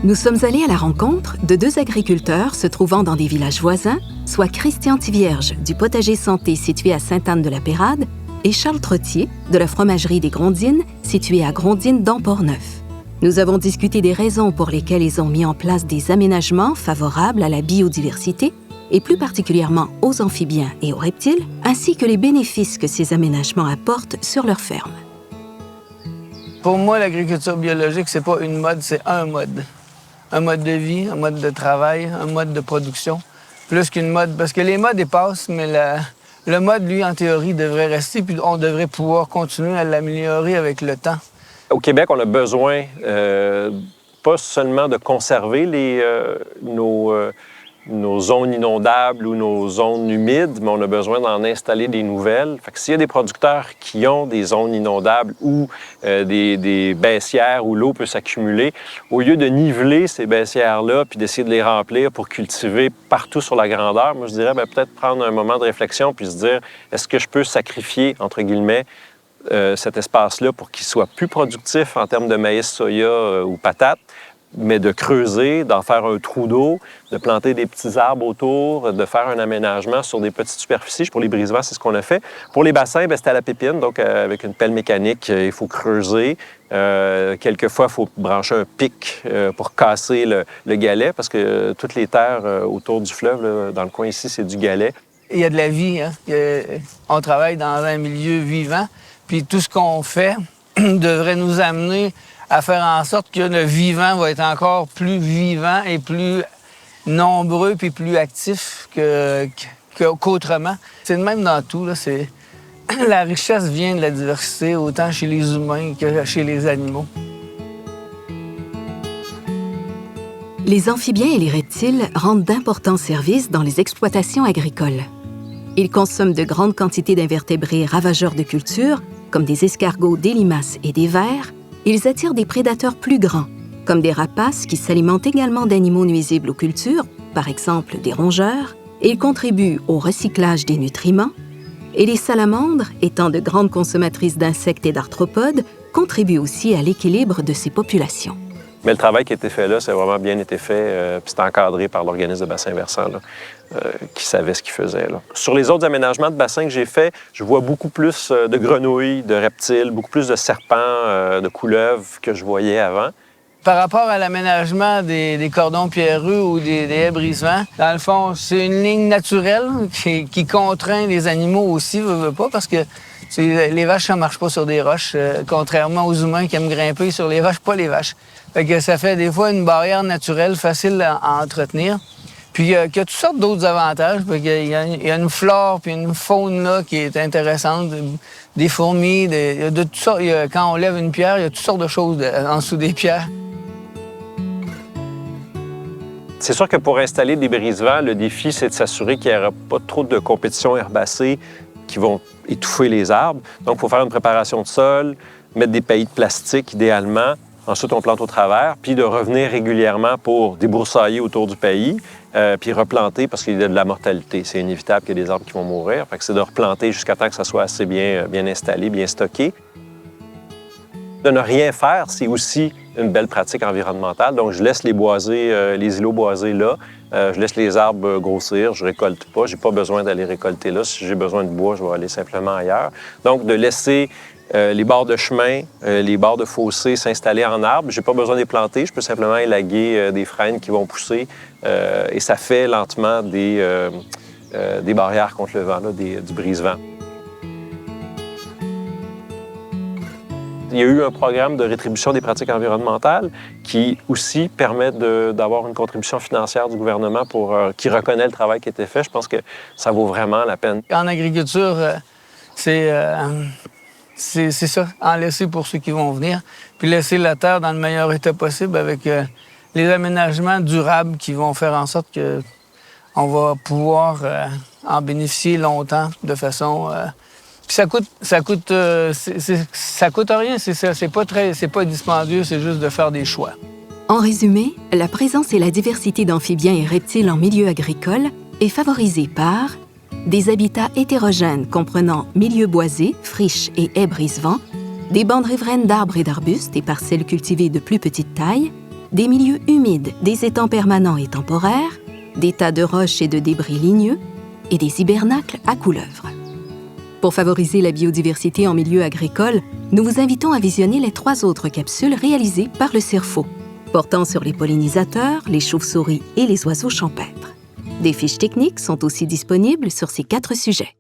Nous sommes allés à la rencontre de deux agriculteurs se trouvant dans des villages voisins, soit Christian Tivierge du potager santé situé à Sainte-Anne-de-la-Pérade et Charles Trottier de la fromagerie des Grondines située à Grondines dans Port-Neuf. Nous avons discuté des raisons pour lesquelles ils ont mis en place des aménagements favorables à la biodiversité et plus particulièrement aux amphibiens et aux reptiles, ainsi que les bénéfices que ces aménagements apportent sur leur ferme. Pour moi, l'agriculture biologique, c'est pas une mode, c'est un mode. Un mode de vie, un mode de travail, un mode de production, plus qu'une mode. Parce que les modes dépassent, mais le mode, lui, en théorie, devrait rester, puis on devrait pouvoir continuer à l'améliorer avec le temps. Au Québec, on a besoin pas seulement de conserver nos zones inondables ou nos zones humides, mais on a besoin d'en installer des nouvelles. Fait que s'il y a des producteurs qui ont des zones inondables ou des baissières où l'eau peut s'accumuler, au lieu de niveler ces baissières-là puis d'essayer de les remplir pour cultiver partout sur la grandeur, moi, je dirais peut-être prendre un moment de réflexion puis se dire, est-ce que je peux sacrifier, entre guillemets, cet espace-là pour qu'il soit plus productif en termes de maïs, soya ou patates, mais de creuser, d'en faire un trou d'eau, de planter des petits arbres autour, de faire un aménagement sur des petites superficies. Pour les brise-vents, c'est ce qu'on a fait. Pour les bassins, c'était à la pépine, donc avec une pelle mécanique, il faut creuser. Quelquefois, il faut brancher un pic pour casser le galet, parce que toutes les terres autour du fleuve, là, dans le coin ici, c'est du galet. Il y a de la vie, hein? On travaille dans un milieu vivant, puis tout ce qu'on fait devrait nous amener à faire en sorte que le vivant va être encore plus vivant et plus nombreux puis plus actif qu'autrement. C'est le même dans tout, là. La richesse vient de la diversité, autant chez les humains que chez les animaux. Les amphibiens et les reptiles rendent d'importants services dans les exploitations agricoles. Ils consomment de grandes quantités d'invertébrés ravageurs de culture, comme des escargots, des limaces et des vers. Ils attirent des prédateurs plus grands, comme des rapaces qui s'alimentent également d'animaux nuisibles aux cultures, par exemple des rongeurs, et ils contribuent au recyclage des nutriments. Et les salamandres, étant de grandes consommatrices d'insectes et d'arthropodes, contribuent aussi à l'équilibre de ces populations. Mais le travail qui a été fait là, c'est vraiment bien été fait, puis c'est encadré par l'organisme de bassin versant, là, qui savait ce qu'il faisait, là. Sur les autres aménagements de bassins que j'ai faits, je vois beaucoup plus de grenouilles, de reptiles, beaucoup plus de serpents, de couleuvres que je voyais avant. Par rapport à l'aménagement des cordons pierreux ou des haies brise-vents, dans le fond, c'est une ligne naturelle qui contraint les animaux aussi, veut pas, parce que les vaches, ça ne marche pas sur des roches, contrairement aux humains qui aiment grimper sur les roches, pas les vaches. Fait que ça fait des fois une barrière naturelle facile à entretenir. Puis il y a toutes sortes d'autres avantages. Il y a une flore puis une faune là, qui est intéressante. Des fourmis, il y a de toutes sortes. Quand on lève une pierre, il y a toutes sortes de choses en dessous des pierres. C'est sûr que pour installer des brise-vents, le défi, c'est de s'assurer qu'il n'y aura pas trop de compétitions herbacées qui vont étouffer les arbres. Donc, il faut faire une préparation de sol, mettre des paillis de plastique idéalement. Ensuite, on plante au travers, puis de revenir régulièrement pour débroussailler autour du paillis, puis replanter parce qu'il y a de la mortalité. C'est inévitable qu'il y ait des arbres qui vont mourir. Fait que c'est de replanter jusqu'à temps que ça soit assez bien installé, bien stocké. De ne rien faire, c'est aussi une belle pratique environnementale. Donc, je laisse les îlots boisés là. Je laisse les arbres grossir, je récolte pas. J'ai pas besoin d'aller récolter là. Si j'ai besoin de bois, je vais aller simplement ailleurs. Donc, de laisser les bords de chemin, les bords de fossés s'installer en arbre. J'ai pas besoin de les planter. Je peux simplement élaguer des frênes qui vont pousser. Et ça fait lentement des barrières contre le vent, là, du brise-vent. Il y a eu un programme de rétribution des pratiques environnementales qui aussi permet d'avoir une contribution financière du gouvernement qui reconnaît le travail qui a été fait. Je pense que ça vaut vraiment la peine. En agriculture, c'est ça, en laisser pour ceux qui vont venir, puis laisser la terre dans le meilleur état possible avec les aménagements durables qui vont faire en sorte qu'on va pouvoir en bénéficier longtemps de façon... Puis ça coûte rien, c'est pas dispendieux, c'est juste de faire des choix. En résumé, la présence et la diversité d'amphibiens et reptiles en milieu agricole est favorisée par des habitats hétérogènes comprenant milieux boisés, friches et haies brise-vents, des bandes riveraines d'arbres et d'arbustes et parcelles cultivées de plus petite taille, des milieux humides, des étangs permanents et temporaires, des tas de roches et de débris ligneux et des hibernacles à couleuvres. Pour favoriser la biodiversité en milieu agricole, nous vous invitons à visionner les 3 autres capsules réalisées par le CIRFO, portant sur les pollinisateurs, les chauves-souris et les oiseaux champêtres. Des fiches techniques sont aussi disponibles sur ces 4 sujets.